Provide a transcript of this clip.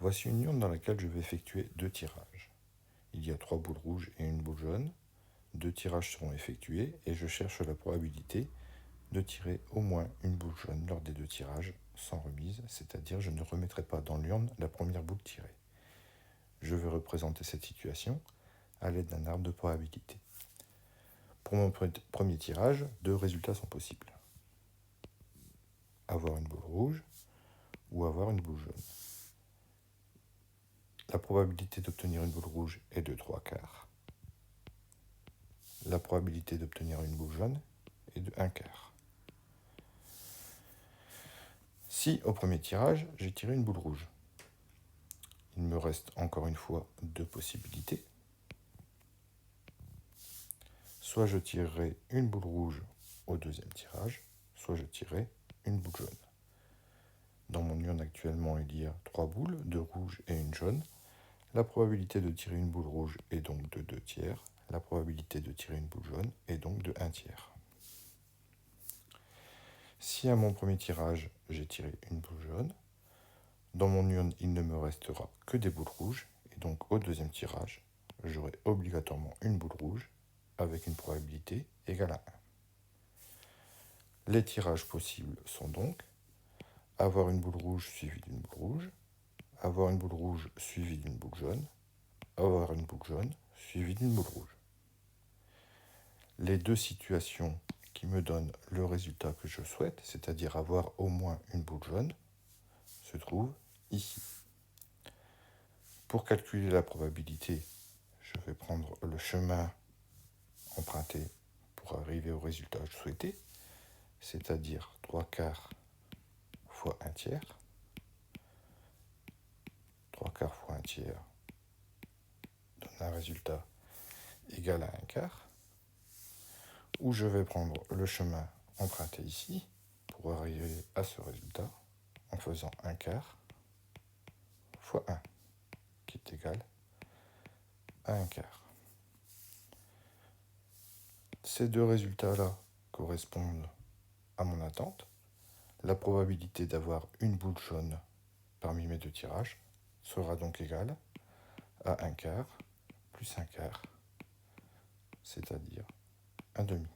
Voici une urne dans laquelle je vais effectuer 2 tirages. Il y a 3 boules rouges et une boule jaune. 2 tirages seront effectués et je cherche la probabilité de tirer au moins une boule jaune lors des 2 tirages sans remise, c'est-à-dire je ne remettrai pas dans l'urne la première boule tirée. Je vais représenter cette situation à l'aide d'un arbre de probabilité. Pour mon premier tirage, 2 résultats sont possibles. Avoir une boule rouge ou avoir une boule jaune. La probabilité d'obtenir une boule rouge est de 3/4. La probabilité d'obtenir une boule jaune est de 1/4. Si au premier tirage, j'ai tiré une boule rouge, il me reste encore une fois 2 possibilités. Soit je tirerai une boule rouge au deuxième tirage, soit je tirerai une boule jaune. Dans mon urne actuellement, il y a 3 boules, 2 rouges et une jaune. La probabilité de tirer une boule rouge est donc de 2/3. La probabilité de tirer une boule jaune est donc de 1/3. Si à mon premier tirage, j'ai tiré une boule jaune, dans mon urne, il ne me restera que des boules rouges, et donc au deuxième tirage, j'aurai obligatoirement une boule rouge avec une probabilité égale à 1. Les tirages possibles sont donc avoir une boule rouge suivie d'une boule rouge, avoir une boule rouge suivie d'une boule jaune, avoir une boule jaune suivie d'une boule rouge. Les 2 situations qui me donnent le résultat que je souhaite, c'est-à-dire avoir au moins une boule jaune, se trouvent ici. Pour calculer la probabilité, je vais prendre le chemin emprunté pour arriver au résultat souhaité, c'est-à-dire 3/4 fois 1/3. 3/4 fois 1/3 donne un résultat égal à 1/4, où je vais prendre le chemin emprunté ici pour arriver à ce résultat en faisant 1/4 fois 1, qui est égal à 1/4. Ces 2 résultats-là correspondent à mon attente. La probabilité d'avoir une boule jaune parmi mes 2 tirages sera donc égale à 1/4 plus 1/4, c'est-à-dire 1/2.